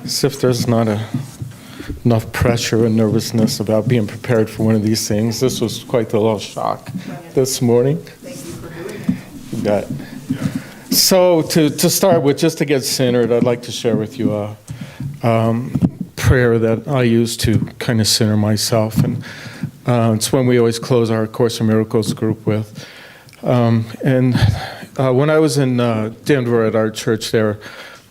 As if there's not enough pressure and nervousness about being prepared for one of these things. This was quite the little shock this morning. Thank you for doing it. You bet. So to start with, just to get centered, I'd like to share with you a prayer that I use to kind of center myself. And it's one we always close our Course in Miracles group with. When I was in Denver at our church there,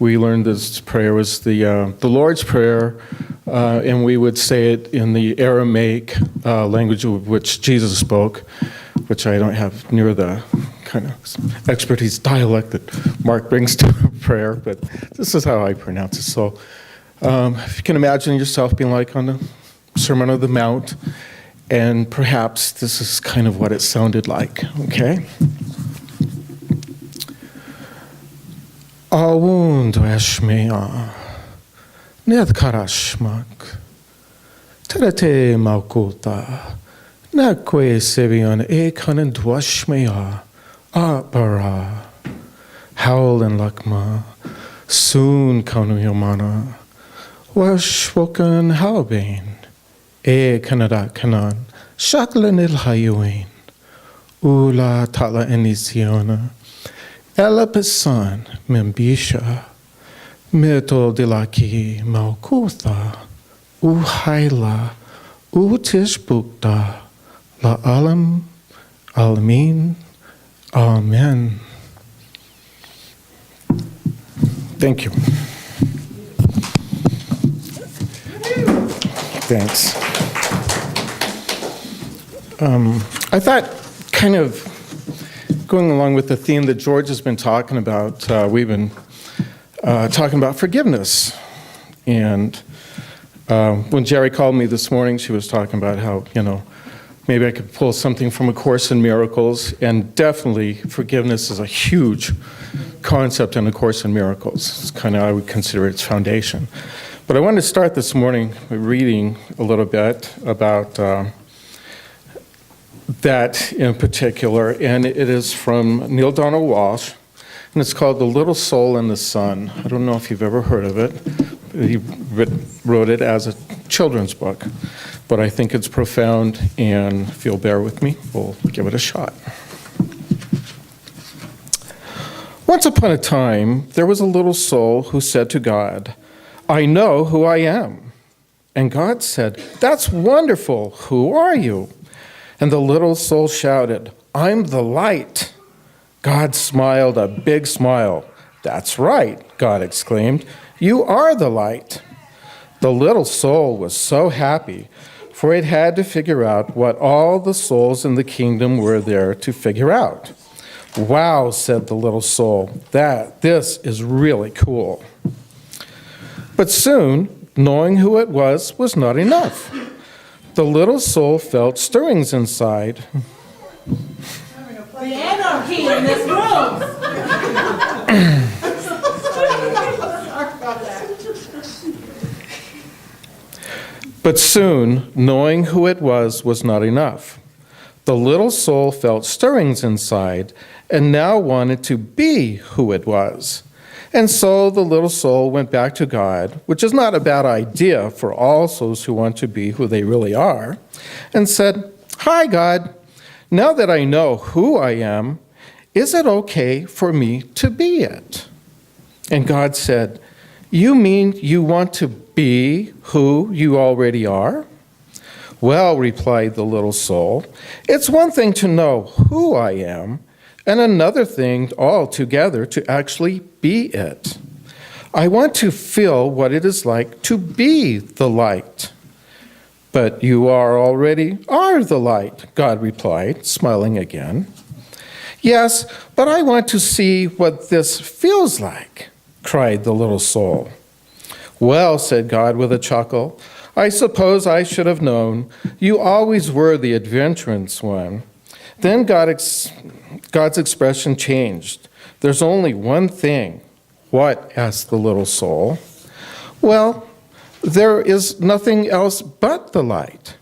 we learned this prayer was the Lord's Prayer, and we would say it in the Aramaic language of which Jesus spoke, which I don't have near the kind of expertise dialect that Mark brings to prayer, but this is how I pronounce it. So if you can imagine yourself being like on the Sermon on the Mount, and perhaps this is kind of what it sounded like, okay? Awun doeshmea, ned karashmak, terete maukuta, nakwe sevion ekanen doeshmea, abara, howl and lakma, soon kanu yomana, washwoken halbain, kanada kanan, shaklan il hayuin, ula tala enisiona, Elapisan membisha, mito dilaki maukutha, uhaila, utishbukta, la alam, alamin, amen. Thank you. Thanks. I thought kind of going along with the theme that George has been talking about, we've been talking about forgiveness. And when Jerry called me this morning, she was talking about how, maybe I could pull something from A Course in Miracles. And definitely forgiveness is a huge concept in A Course in Miracles. It's kind of, I would consider its foundation. But I wanted to start this morning reading a little bit about that in particular, and it is from Neal Donald Walsh, and it's called The Little Soul in the Sun. I don't know if you've ever heard of it. He wrote it as a children's book, but I think it's profound, and if you'll bear with me, we'll give it a shot. Once upon a time, there was a little soul who said to God, "I know who I am." And God said, "That's wonderful. Who are you?" And the little soul shouted, "I'm the light." God smiled a big smile. "That's right," God exclaimed. "You are the light." The little soul was so happy, for it had to figure out what all the souls in the kingdom were there to figure out. "Wow," said the little soul, "this is really cool." But soon, knowing who it was not enough. The little soul felt stirrings inside. The anarchy in this room. But soon, knowing who it was not enough. The little soul felt stirrings inside and now wanted to be who it was. And so the little soul went back to God, which is not a bad idea for all souls who want to be who they really are, and said, "Hi, God. Now that I know who I am, is it okay for me to be it?" And God said, "You mean you want to be who you already are?" "Well," replied the little soul, "it's one thing to know who I am, and another thing altogether to actually be it. I want to feel what it is like to be the light." "But you already are the light," God replied, smiling again. "Yes, but I want to see what this feels like," cried the little soul. "Well," said God with a chuckle, "I suppose I should have known. You always were the adventurous one." Then God's expression changed. "There's only one thing." "What?" asked the little soul. "Well, there is nothing else but the light.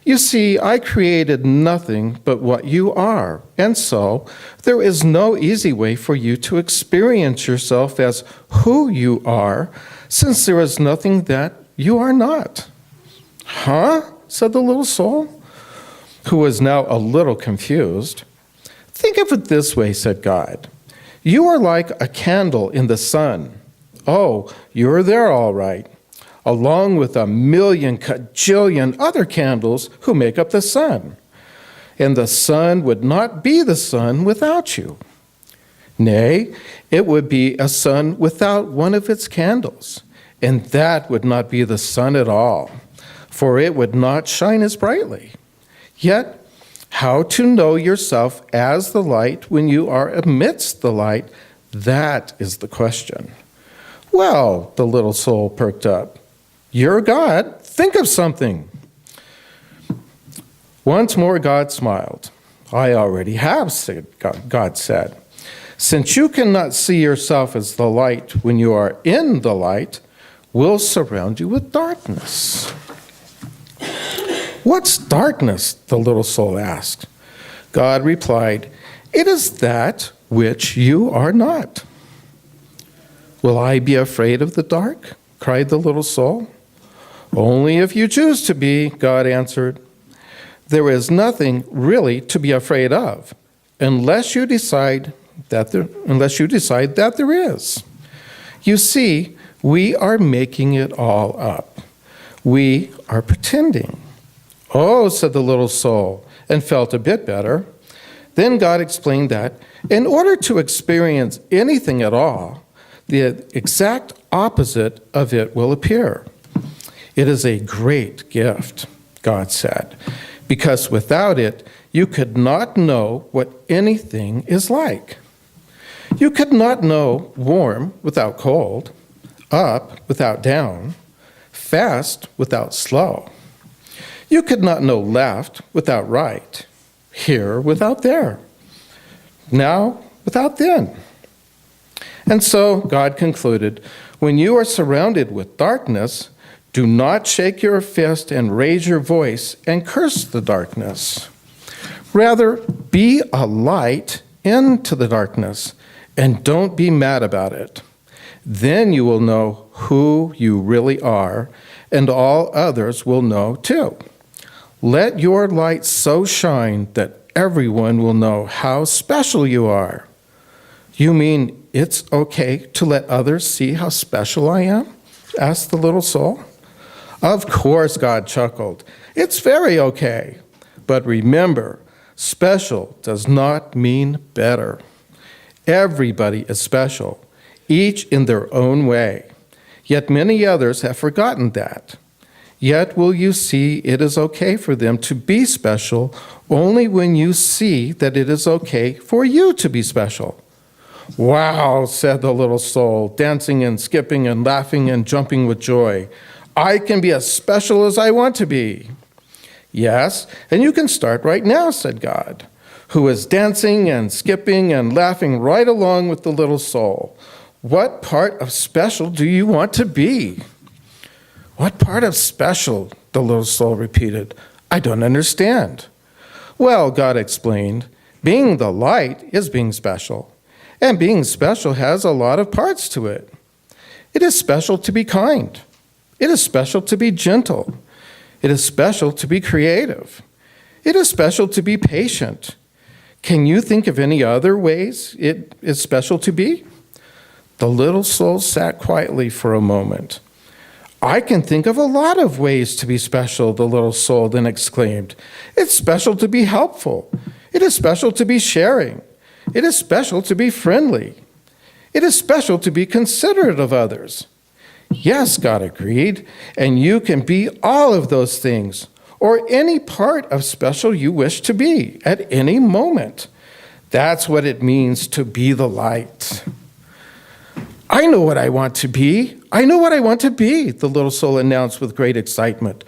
You see, I created nothing but what you are, and so there is no easy way for you to experience yourself as who you are since there is nothing that you are not. Huh? Said the little soul, who was now a little confused. Think of it this way, said God. You are like a candle in the sun. Oh, you're there all right, along with a million cajillion other candles who make up the sun. And the sun would not be the sun without you. Nay, it would be a sun without one of its candles, and that would not be the sun at all, for it would not shine as brightly. Yet, how to know yourself as the light when you are amidst the light, that is the question. Well, the little soul perked up. You're God. Think of something. Once more God smiled. I already have, God said. Since you cannot see yourself as the light when you are in the light, we'll surround you with darkness. What's darkness? The little soul asked. God replied, it is that which you are not. Will I be afraid of the dark? Cried the little soul. Only if you choose to be, God answered. There is nothing really to be afraid of, unless you decide that there is. You see, we are making it all up. We are pretending. Oh, said the little soul, and felt a bit better. Then God explained that in order to experience anything at all, the exact opposite of it will appear. It is a great gift, God said, because without it, you could not know what anything is like. You could not know warm without cold, up without down, fast without slow. You could not know left without right, here without there, now without then. And so God concluded, when you are surrounded with darkness, do not shake your fist and raise your voice and curse the darkness. Rather, be a light into the darkness and don't be mad about it. Then you will know who you really are, and all others will know too. Let your light so shine that everyone will know how special you are. You mean it's okay to let others see how special I am? Asked the little soul. Of course, God chuckled. It's very okay. But remember, special does not mean better. Everybody is special, each in their own way. Yet many others have forgotten that. Yet will you see it is okay for them to be special only when you see that it is okay for you to be special. Wow, said the little soul, dancing and skipping and laughing and jumping with joy. I can be as special as I want to be. Yes, and you can start right now, said God, who is dancing and skipping and laughing right along with the little soul. What part of special do you want to be? What part of special? The little soul repeated. I don't understand. Well, God explained, being the light is being special. And being special has a lot of parts to it. It is special to be kind. It is special to be gentle. It is special to be creative. It is special to be patient. Can you think of any other ways it is special to be? The little soul sat quietly for a moment. I can think of a lot of ways to be special, the little soul then exclaimed. It's special to be helpful. It is special to be sharing. It is special to be friendly. It is special to be considerate of others. Yes, God agreed, and you can be all of those things, or any part of special you wish to be at any moment. That's what it means to be the light. I know what I want to be. I know what I want to be, the little soul announced with great excitement.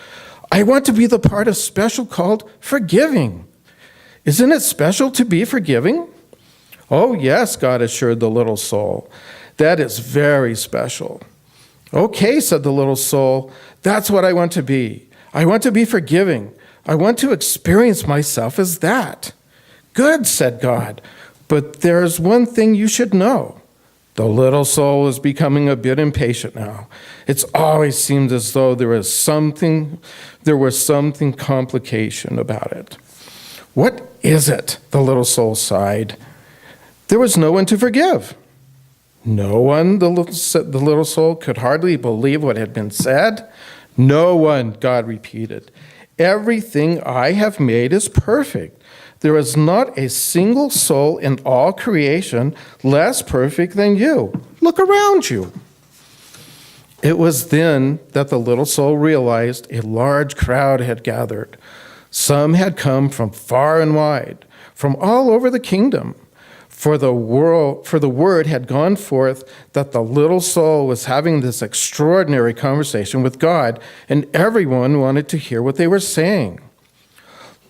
I want to be the part of special called forgiving. Isn't it special to be forgiving? Oh, yes, God assured the little soul. That is very special. Okay, said the little soul, that's what I want to be. I want to be forgiving. I want to experience myself as that. Good, said God, but there's one thing you should know. The little soul was becoming a bit impatient now. It always seemed as though there was something complication about it. What is it? The little soul sighed. There was no one to forgive. No one, the little soul could hardly believe what had been said. No one, God repeated. Everything I have made is perfect. There is not a single soul in all creation less perfect than you. Look around you. It was then that the little soul realized a large crowd had gathered. Some had come from far and wide, from all over the kingdom. For the word had gone forth that the little soul was having this extraordinary conversation with God, and everyone wanted to hear what they were saying.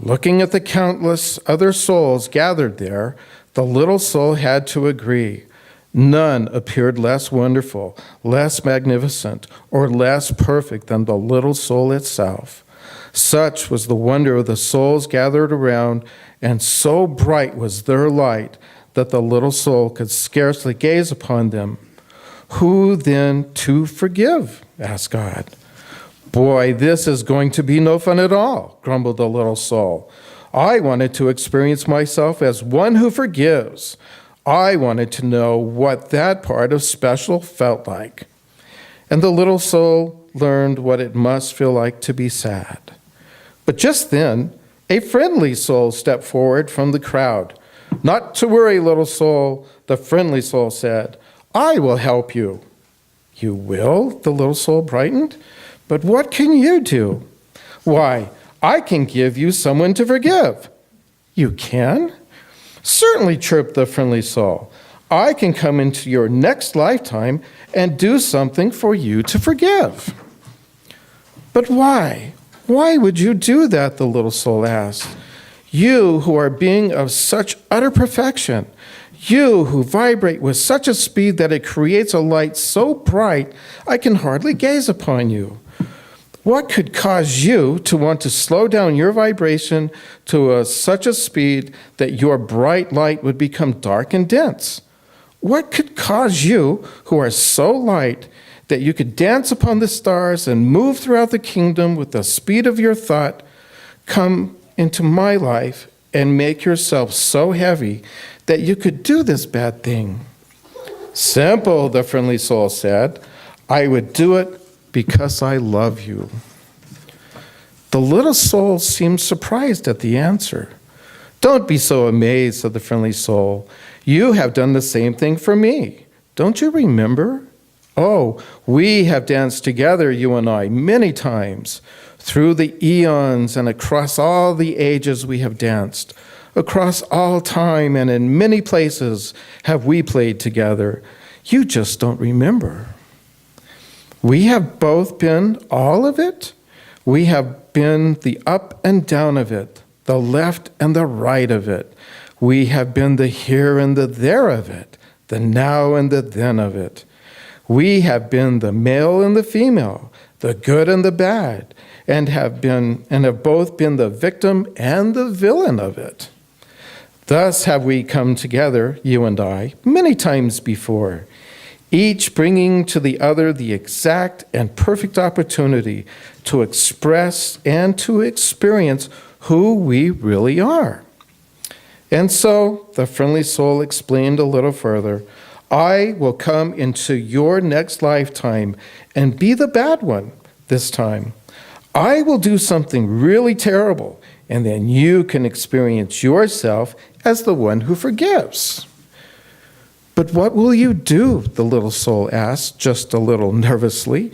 Looking at the countless other souls gathered there, the little soul had to agree. None appeared less wonderful, less magnificent, or less perfect than the little soul itself. Such was the wonder of the souls gathered around, and so bright was their light that the little soul could scarcely gaze upon them. Who then to forgive? Asked God. Boy, this is going to be no fun at all, grumbled the little soul. I wanted to experience myself as one who forgives. I wanted to know what that part of special felt like. And the little soul learned what it must feel like to be sad. But just then, a friendly soul stepped forward from the crowd. Not to worry, little soul, the friendly soul said. I will help you. You will? The little soul brightened. But what can you do? Why, I can give you someone to forgive. You can? Certainly, chirped the friendly soul. I can come into your next lifetime and do something for you to forgive. But why? Why would you do that? The little soul asked. You who are being of such utter perfection, you who vibrate with such a speed that it creates a light so bright I can hardly gaze upon you. What could cause you to want to slow down your vibration to such a speed that your bright light would become dark and dense? What could cause you, who are so light that you could dance upon the stars and move throughout the kingdom with the speed of your thought, come into my life and make yourself so heavy that you could do this bad thing? Simple, the friendly soul said. I would do it because I love you. The little soul seemed surprised at the answer. Don't be so amazed, said the friendly soul. You have done the same thing for me. Don't you remember? Oh, we have danced together, you and I, many times. Through the eons and across all the ages we have danced. Across all time and in many places have we played together. You just don't remember. We have both been all of it. We have been the up and down of it, the left and the right of it. We have been the here and the there of it, the now and the then of it. We have been the male and the female, the good and the bad, and have both been the victim and the villain of it. Thus have we come together, you and I, many times before, each bringing to the other the exact and perfect opportunity to express and to experience who we really are. And so the friendly soul explained a little further. I will come into your next lifetime and be the bad one this time. I will do something really terrible, and then you can experience yourself as the one who forgives. But what will you do? The little soul asked, just a little nervously.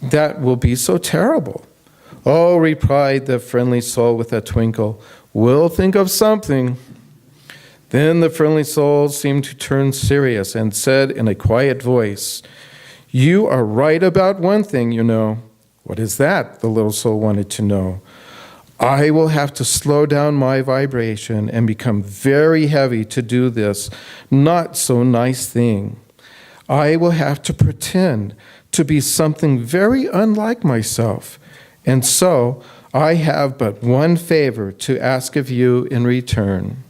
That will be so terrible. Oh, replied the friendly soul with a twinkle, we'll think of something. Then the friendly soul seemed to turn serious and said in a quiet voice, you are right about one thing, you know. What is that? The little soul wanted to know. I will have to slow down my vibration and become very heavy to do this not so nice thing. I will have to pretend to be something very unlike myself. And so I have but one favor to ask of you in return.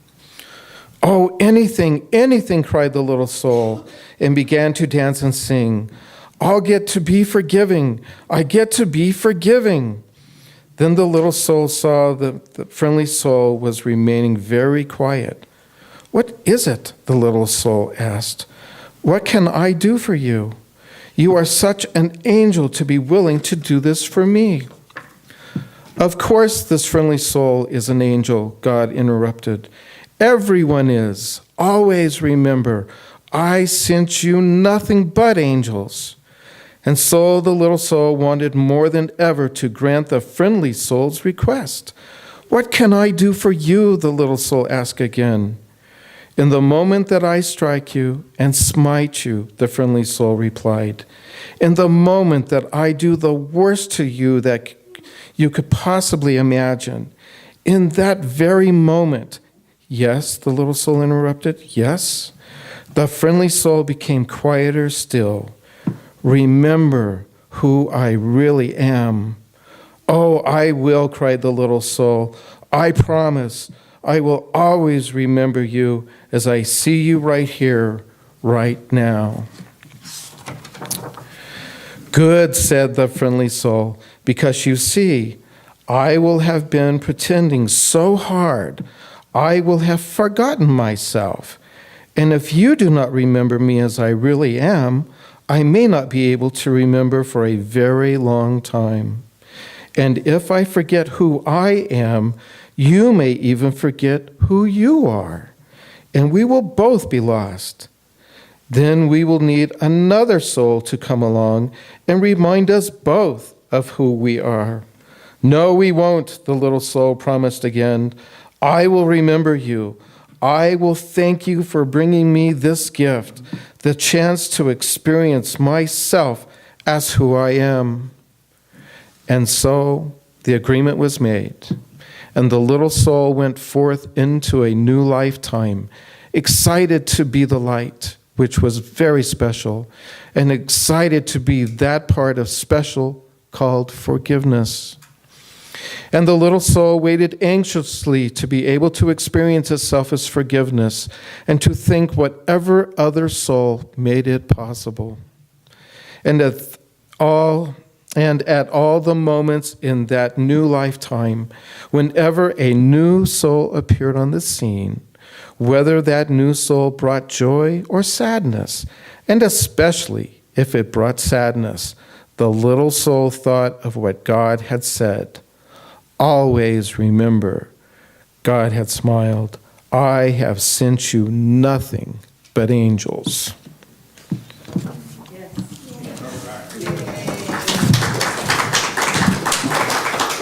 Oh, anything, anything, cried the little soul, and began to dance and sing. I'll get to be forgiving. I get to be forgiving. Then the little soul saw that the friendly soul was remaining very quiet. What is it? The little soul asked. What can I do for you? You are such an angel to be willing to do this for me. Of course, this friendly soul is an angel, God interrupted. Everyone is. Always remember, I sent you nothing but angels. And so the little soul wanted more than ever to grant the friendly soul's request. What can I do for you? The little soul asked again. In the moment that I strike you and smite you, the friendly soul replied. In the moment that I do the worst to you that you could possibly imagine, in that very moment, yes, the little soul interrupted, yes, the friendly soul became quieter still. Remember who I really am. Oh, I will, cried the little soul. I promise I will always remember you as I see you right here, right now. Good, said the friendly soul, because you see, I will have been pretending so hard, I will have forgotten myself. And if you do not remember me as I really am, I may not be able to remember for a very long time. And if I forget who I am, you may even forget who you are, and we will both be lost. Then we will need another soul to come along and remind us both of who we are. No, we won't, the little soul promised again. I will remember you. I will thank you for bringing me this gift, the chance to experience myself as who I am. And so the agreement was made, and the little soul went forth into a new lifetime, excited to be the light, which was very special, and excited to be that part of special called forgiveness. And the little soul waited anxiously to be able to experience itself as forgiveness and to think whatever other soul made it possible. And at all the moments in that new lifetime, whenever a new soul appeared on the scene, whether that new soul brought joy or sadness, and especially if it brought sadness, the little soul thought of what God had said. Always remember, God had smiled. I have sent you nothing but angels.